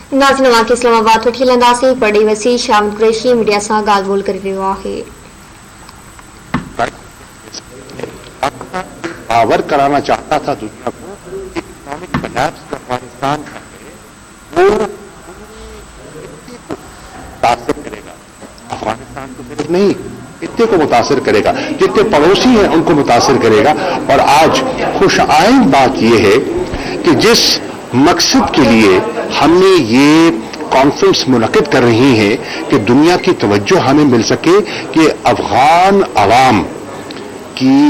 नाज़रीन के इस्लामाबाद वठी लंदासीं बड़ी वसी शाम कुरैशी मीडिया सां ॻाल्हि ॿोल करे रहियो आहे। बावर कराना चाहता था दुनिया को कि इकोनॉमिक कोलैप्स जो अफगानिस्तान का है वो मुतासिर करेगा, अफगानिस्तान को सिर्फ नहीं इतने को मुतासिर करेगा, जितने पड़ोसी हैं उनको मुतासिर करेगा। और आज खुश आइंद बात यह है कि जिस मकसद के लिए हमने ये कॉन्फ्रेंस मुनक़िद कर रही है कि दुनिया की तवज्जो हमें मिल सके कि अफगान अवाम की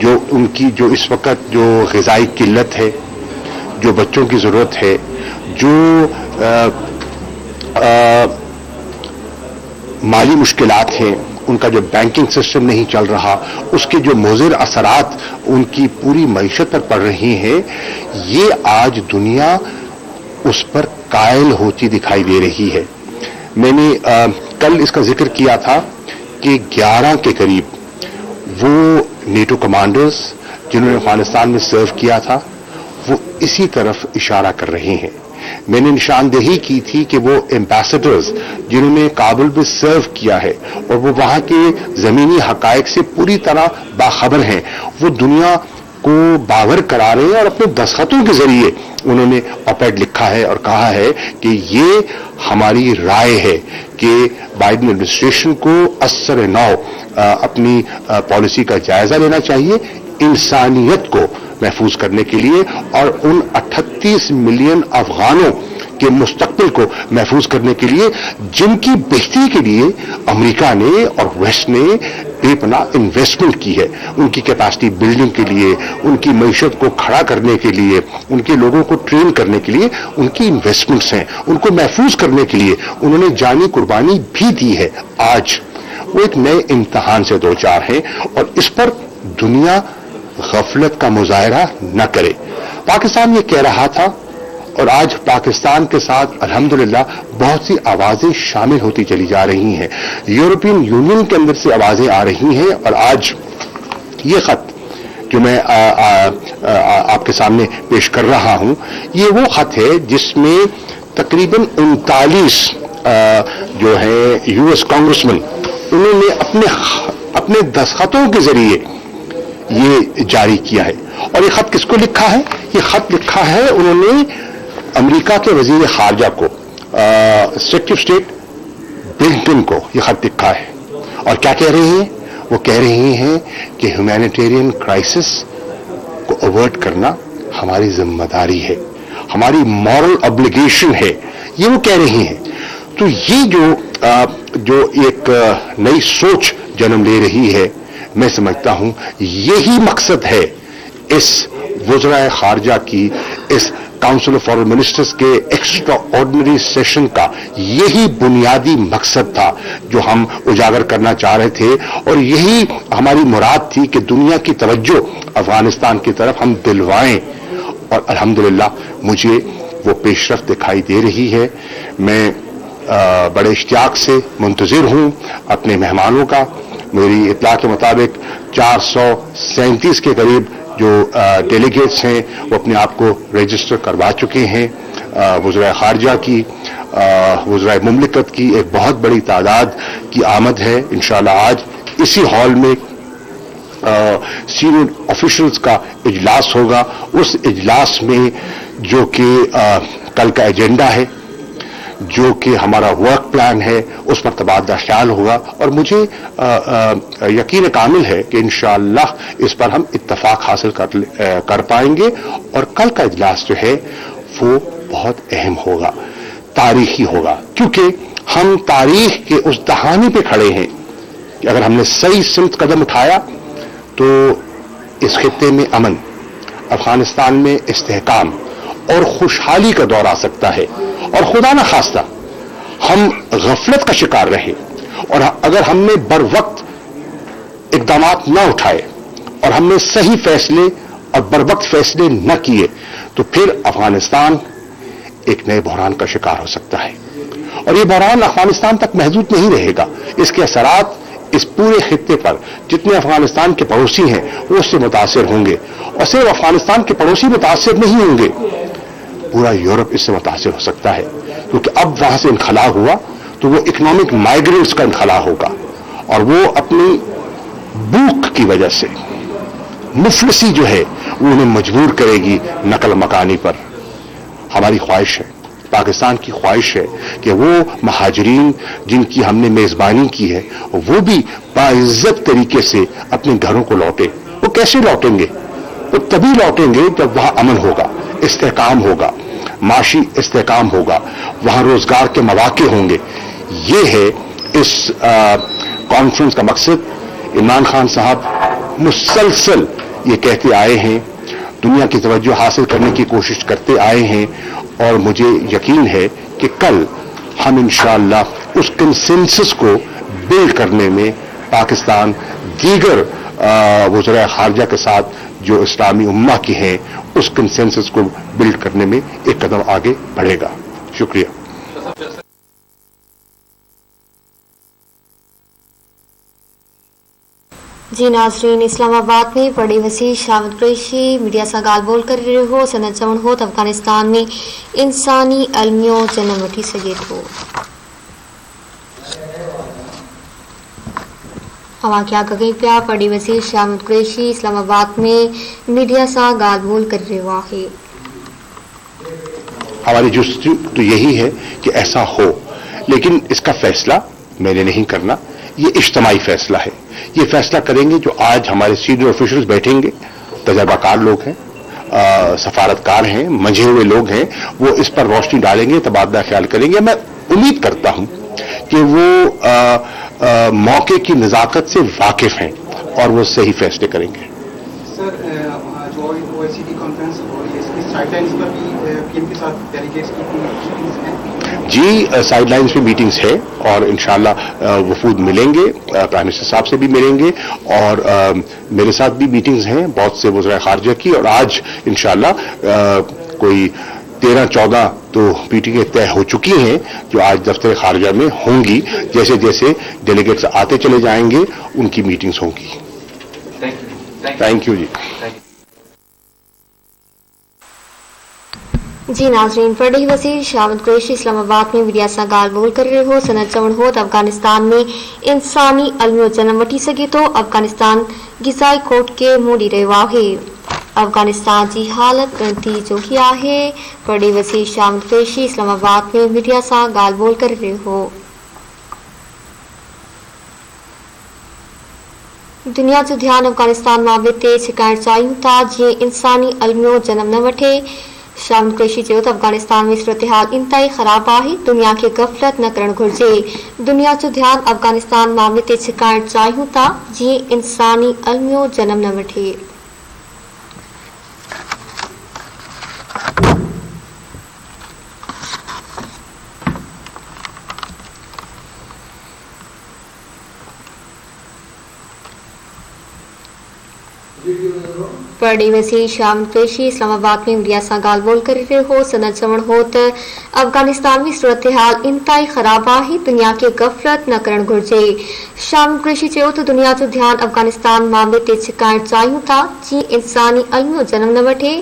जो उनकी जो इस वक्त जो ग़िज़ाई किल्लत है, जो बच्चों की ज़रूरत है, जो माली मुश्किलात हैं, उनका जो बैंकिंग सिस्टम नहीं चल रहा, उसके जो मुज़िर असरात उनकी पूरी मईशत पर पड़ रही हैं, ये आज दुनिया उस पर कायल होती दिखाई दे रही है। मैंने कल इसका जिक्र किया था कि 11 के करीब वो नेटो कमांडर्स जिन्होंने अफगानिस्तान में सर्व किया था वो इसी तरफ इशारा कर रहे हैं। मैंने निशानदेही की थी कि वो एम्बेसडर्स जिन्होंने काबुल में सर्व किया है और वो वहां के जमीनी हकायक से पूरी तरह बाखबर हैं, वो दुनिया को बावर करा रहे हैं और अपने दस्तखतों के जरिए उन्होंने ऑपेड लिखा है और कहा है कि ये हमारी राय है कि बाइडेन एडमिनिस्ट्रेशन को असर नौ अपनी पॉलिसी का जायजा लेना चाहिए इंसानियत को महफूज करने के लिए और उन 38 मिलियन अफगानों के मुस्तकबिल को महफूज करने के लिए जिनकी बेहतरी के लिए अमेरिका ने और वेस्ट ने बेपनाह इन्वेस्टमेंट की है, उनकी कैपेसिटी बिल्डिंग के लिए, उनकी मईशत को खड़ा करने के लिए, उनके लोगों को ट्रेन करने के लिए उनकी इन्वेस्टमेंट्स हैं, उनको महफूज करने के लिए उन्होंने जानी कुर्बानी भी दी है। आज वो एक नए इम्तिहान से दो चार हैं और इस पर दुनिया गफलत का मुजाहरा न करे। पाकिस्तान ये कह रहा था और आज पाकिस्तान के साथ अल्हम्दुलिल्लाह बहुत सी आवाजें शामिल होती चली जा रही हैं, यूरोपियन यूनियन के अंदर से आवाजें आ रही हैं और आज ये खत जो मैं आपके सामने पेश कर रहा हूं, ये वो खत है जिसमें तकरीबन 39 जो है यूएस कांग्रेसमैन उन्होंने अपने दस्तखतों के जरिए ये जारी किया है। और ये खत किसको लिखा है? ये खत लिखा है उन्होंने अमेरिका के वजीर खारजा को, सेक्रेटरी ऑफ स्टेट ब्लिंकन को ये खत लिखा है। और क्या कह रहे हैं? वो कह रहे हैं कि ह्यूमैनिटेरियन क्राइसिस को अवॉइड करना हमारी जिम्मेदारी है, हमारी मॉरल ऑब्लिगेशन है, ये वो कह रही हैं। तो ये जो एक नई सोच जन्म ले रही है, मैं समझता हूं यही मकसद है इस वज़राए खारजा की, इस काउंसिल ऑफ फॉरेन मिनिस्टर्स के एक्स्ट्रा ऑर्डिनरी सेशन का यही बुनियादी मकसद था जो हम उजागर करना चाह रहे थे और यही हमारी मुराद थी कि दुनिया की तवज्जो अफगानिस्तान की तरफ हम दिलवाएं। और अल्हम्दुलिल्लाह मुझे वो पेशरफ्त दिखाई दे रही है। मैं बड़े इश्तियाक से मुंतज़िर हूं अपने मेहमानों का। मेरी इत्तला के मुताबिक 437 के करीब जो डेलीगेट्स हैं वो अपने आप को रजिस्टर करवा चुके हैं। वज़राए खारजा की, वज़राए मुमलिकत की एक बहुत बड़ी तादाद की आमद है। इंशाअल्लाह आज इसी हॉल में सीनियर ऑफिशियल्स का इजलास होगा। उस इजलास में जो कि कल का एजेंडा है, जो कि हमारा वर्क प्लान है, उस पर तबादला ख्याल होगा और मुझे यकीन कामिल है कि इंशाअल्लाह इस पर हम इत्तफाक हासिल कर पाएंगे। और कल का इजलास जो है वो बहुत अहम होगा, तारीखी होगा, क्योंकि हम तारीख के उस दहाने पे खड़े हैं कि अगर हमने सही सिमत कदम उठाया तो इस खित्ते में अमन, अफगानिस्तान में इस्तेहकाम और खुशहाली का दौर आ सकता है। और खुदा न खास्ता हम गफलत का शिकार रहे और अगर हमने बर वक्त इकदामात न उठाए और हमने सही फैसले और बर वक्त फैसले न किए तो फिर अफगानिस्तान एक नए बहरान का शिकार हो सकता है। और ये बहरान अफगानिस्तान तक महदूद नहीं रहेगा, इसके असरात इस पूरे खित्ते पर जितने अफगानिस्तान के पड़ोसी हैं वो उससे मुतासिर होंगे। और सिर्फ अफगानिस्तान के पड़ोसी मुतासिर नहीं होंगे पूरा यूरोप इससे मुतासिर हो सकता है, क्योंकि अब वहां से इनखला हुआ तो वो इकोनॉमिक माइग्रेंट्स का इनखला होगा और वो अपनी भूख की वजह से मुफलिसी जो है वो उन्हें मजबूर करेगी नकल मकानी पर। हमारी ख्वाहिश है, पाकिस्तान की ख्वाहिश है कि वो महाजरीन जिनकी हमने मेजबानी की है वो भी बाइज्जत तरीके से अपने घरों को लौटे। वो कैसे लौटेंगे? वो तभी लौटेंगे जब वहां अमन होगा, इस्तेहकाम होगा, माशी इस्तेहकाम होगा, वहां रोजगार के मौके होंगे। ये है इस कॉन्फ्रेंस का मकसद। इमरान खान साहब मुसलसल ये कहते आए हैं, दुनिया की तवज्जो हासिल करने की कोशिश करते आए हैं और मुझे यकीन है कि कल हम इंशाअल्लाह उस कंसेंसस को बिल्ड करने में पाकिस्तान दीगर वज़राए खारजा के साथ जो इस्लामी उम्मा की हैं उस कंसेंसस को बिल्ड करने में एक कदम आगे बढ़ेगा। शुक्रिया। जी नाज़रीन, इस्लामाबाद में बड़ी वसी शामिद कुरैशी मीडिया सां ॻाल्हि ॿोल करे रहियो हो। सनद चवण हो त अफ़गानिस्तान में इंसानी अलमियो जनम वठी सघे थो। अवां क्या कई पिया बड़ी वसी शामिद कुरैशी इस्लामाबाद में मीडिया सां ॻाल्हि ॿोल करे रहियो आहे। हमारी जुस्तजू तो यही है कि ऐसा हो, लेकिन इसका फैसला मैंने नहीं करना, ये इज्तिमाई फैसला है। ये फैसला करेंगे जो आज हमारे सीनियर ऑफिशियल्स बैठेंगे, तजर्बाकार लोग हैं, सफारतकार हैं, मंझे हुए लोग हैं, वो इस पर रोशनी डालेंगे, तबादला ख्याल करेंगे। मैं उम्मीद करता हूं कि वो मौके की नजाकत से वाकिफ हैं और वो सही फैसले करेंगे। सर, जो ओआईसीडी कॉन्फ्रेंस हो रही है इसकी साइडलाइंस पर भी पीएम के साथ डेलीगेट्स की मीटिंग्स हैं? जी, साइडलाइंस पे मीटिंग्स है और इंशाल्लाह वफूद मिलेंगे, प्राइम मिनिस्टर साहब से भी मिलेंगे और मेरे साथ भी मीटिंग्स हैं बहुत से वज़राए खारजा की। और आज इंशाल्लाह कोई 13-14 तो मीटिंगें तय हो चुकी हैं जो आज दफ्तर खारजा में होंगी। जैसे जैसे डेलीगेट्स आते चले जाएंगे उनकी मीटिंग्स होंगी। थैंक यू जी। जी नाज़रीन, बड़ी वसी शामिद कुरैशी इस्लामाबाद में मीडिया सां ॻाल्हि ॿोल करे रहियो हो। सनद चवण हो त अफ़गानिस्तान में इंसानी अलमियो जनम वठी सघे थो। अफ़गानिस्तान गिज़ाई खोट खे मुंहुं ॾेई रहियो आहे। अफ़गानिस्तान जी हालत ॻणती जोगी आहे। बड़ी वसी शामिद कुरैशी इस्लामाबाद में मीडिया सां ॻाल्हि ॿोल करे रहियो हो। दुनिया जो ध्यानु अफ़गानिस्तान मामले ते छिकाइण चाहियूं था जीअं इंसानी अलमियो जनम न वठे। शामिद कुरैशी चयो त अफ़गानिस्तान में सूरतहाल इंतहाई ख़राब आहे, दुनिया खे गफ़लत न करणु घुर्जे। दुनिया जो ध्यानु अफ़गानिस्तान मामले ते छिकाइण चाहियूं था जीअं इंसानी अलमियो जनम न वठे। बड़ी वसी शामिद कुरैशी इस्लामाबाद में मीडिया सां ॻाल्हि ॿोल करे रहियो हो। सनद चवण हो त अफ़गानिस्तान में सूरतहाल इंतहाई ख़राब आहे, दुनिया खे गफ़लत न करणु घुर्जे। शामिद कुरैशी चयो त दुनिया जो ध्यानु अफ़गानिस्तान मामले ते छिकाइण चाहियूं था जीअं इंसानी अलमियो जनम न वठे।